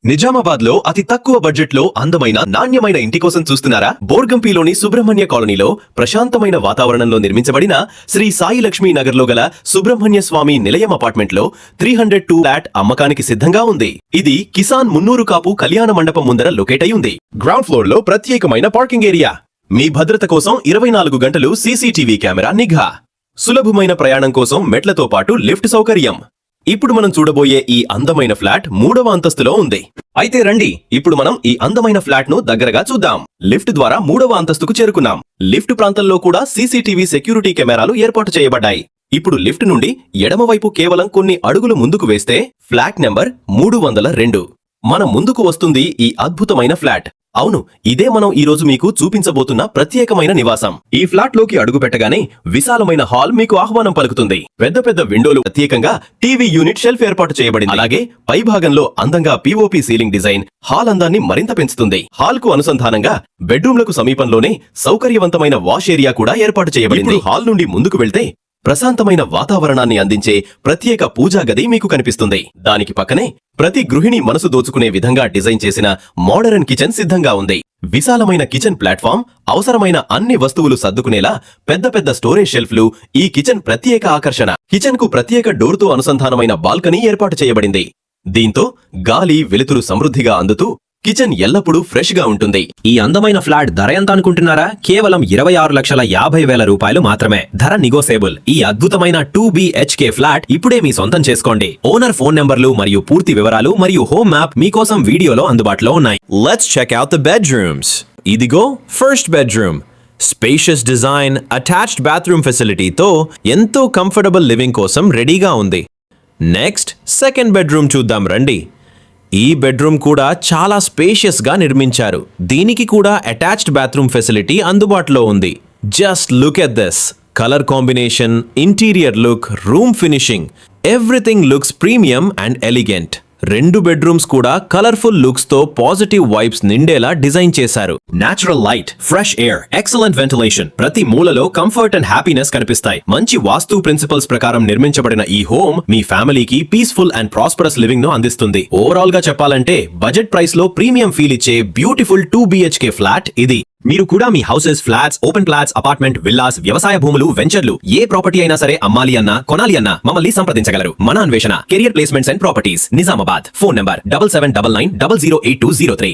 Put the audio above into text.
నిజామాబాద్ లో అతి తక్కువ బడ్జెట్ లో అందమైన నాణ్యమైన ఇంటి కోసం చూస్తున్నారా? బోర్గంపిలోని సుబ్రహ్మణ్య కాలనీలో ప్రశాంతమైన వాతావరణంలో నిర్మించబడిన శ్రీ సాయి లక్ష్మీ నగర్ లో గల సుబ్రహ్మణ్య స్వామి నిలయం అపార్ట్మెంట్ లో 302 ఫ్లాట్ అమ్మకానికి సిద్ధంగా ఉంది. ఇది కిసాన్ మున్నూరు కాపు కళ్యాణ మండపం ముందర లొకేట్ అయి ఉంది. గ్రౌండ్ ఫ్లోర్ లో ప్రత్యేకమైన పార్కింగ్ ఏరియా, మీ భద్రత కోసం 24 గంటలు సీసీటీవీ కెమెరా నిఘా, సులభమైన ప్రయాణం కోసం మెట్లతో పాటు లిఫ్ట్ సౌకర్యం. ఇప్పుడు మనం చూడబోయే ఈ అందమైన ఫ్లాట్ 3వ అంతస్తులో ఉంది. అయితే రండి, ఇప్పుడు మనం ఈ అందమైన ఫ్లాట్ ను దగ్గరగా చూద్దాం. లిఫ్ట్ ద్వారా 3వ అంతస్తుకు చేరుకున్నాం. లిఫ్ట్ ప్రాంతంలో కూడా సీసీటీవీ సెక్యూరిటీ కెమెరాలు ఏర్పాటు చేయబడ్డాయి. ఇప్పుడు లిఫ్ట్ నుండి ఎడమవైపు కేవలం కొన్ని అడుగులు ముందుకు వేస్తే ఫ్లాట్ నెంబర్ 302 మన ముందుకు వస్తుంది. ఈ అద్భుతమైన ఫ్లాట్, అవును, ఇదే మనం ఈ రోజు మీకు చూపించబోతున్న ప్రత్యేకమైన నివాసం. ఈ ఫ్లాట్ లోకి అడుగు పెట్టగానే విశాలమైన హాల్ మీకు ఆహ్వానం పలుకుతుంది. పెద్ద పెద్ద విండోలు, ప్రత్యేకంగా టీవీ యూనిట్ షెల్ఫ్ ఏర్పాటు చేయబడింది. అలాగే పై భాగంలో అందంగా పీఓపీ సీలింగ్ డిజైన్ హాల్ అందాన్ని మరింత పెంచుతుంది. హాల్ కు అనుసంధానంగా బెడ్రూమ్లకు సమీపంలోనే సౌకర్యవంతమైన వాష్ ఏరియా కూడా ఏర్పాటు చేయబడింది. హాల్ నుండి ముందుకు వెళ్తే ప్రశాంతమైన వాతావరణాన్ని అందించే ప్రత్యేక పూజా గది మీకు కనిపిస్తుంది. దానికి పక్కనే ప్రతి గృహిణి మనసు దోచుకునే విధంగా డిజైన్ చేసిన మోడరన్ కిచెన్ సిద్ధంగా ఉంది. విశాలమైన కిచెన్ ప్లాట్ఫామ్, అవసరమైన అన్ని వస్తువులు సర్దుకునేలా పెద్ద పెద్ద స్టోరేజ్ షెల్ఫ్లు ఈ కిచెన్ ప్రత్యేక ఆకర్షణ. కిచెన్ కు ప్రత్యేక డోర్ తో అనుసంధానమైన బాల్కనీ ఏర్పాటు చేయబడింది. దీంతో గాలి వెలుతురు సమృద్ధిగా అందుతూ కిచెన్ ఎల్లప్పుడూ ఫ్రెష్ గా ఉంటుంది. ఈ అందమైన ఫ్లాట్ ధర ఎంత అనుకుంటున్నారా? కేవలం 26,50,000 రూపాయలు మాత్రమే. ధర నిగోసేబుల్. ఈ అద్భుతమైన 2BHK ఫ్లాట్ ఇప్పుడే మీ సొంతం చేసుకోండి. ఓనర్ ఫోన్ నెంబర్లు మరియు పూర్తి వివరాలు మరియు హోమ్ మ్యాప్ మీకోసం వీడియోలో అందుబాటులో ఉన్నాయి. Let's check out the bedrooms. ఇదిగో first bedroom. Spacious design, attached bathroom ఫెసిలిటీతో ఎంతో కంఫర్టబుల్ లివింగ్ కోసం రెడీగా ఉంది. నెక్స్ట్ సెకండ్ బెడ్రూమ్ చూద్దాం రండి. ఈ బెడ్రూమ్ కూడా చాలా స్పేషియస్ గా నిర్మించారు. దీనికి కూడా అటాచ్డ్ బాత్రూమ్ ఫెసిలిటీ అందుబాటులో ఉంది. Just look at this colour combination, interior look, room finishing, everything looks premium and elegant. 2 bedrooms కూడా కలర్ఫుల్ లుక్స్ తో పాజిటివ్ వైబ్స్ నిండేలా డిజైన్ చేశారు. Natural light, fresh air, excellent ventilation, ప్రతి మూలలో కంఫర్ట్ అండ్ హ్యాపీనెస్ కనిపిస్తాయి. మంచి వాస్తు principles ప్రకారం నిర్మించబడిన ఈ హోమ్ మీ ఫ్యామిలీకి పీస్ఫుల్ అండ్ ప్రాస్పరస్ లివింగ్ ను అందిస్తుంది. ఓవరాల్ గా చెప్పాలంటే బడ్జెట్ ప్రైస్ లో ప్రీమియం ఫీల్ ఇచ్చే బ్యూటిఫుల్ 2BHK ఫ్లాట్ ఇది. మీరు కూడా మీ houses, flats, open plots, apartment, villas, వ్యవసాయ భూములు, వెంచర్లు, ఏ ప్రాపర్టీ అయినా సరే అమ్మాలి అన్నా కొనాలి అన్నా మమ్మల్ని సంప్రదించగలరు. మన అన్వేషణ career placements and properties, Nizamabad. Phone number 7799008203.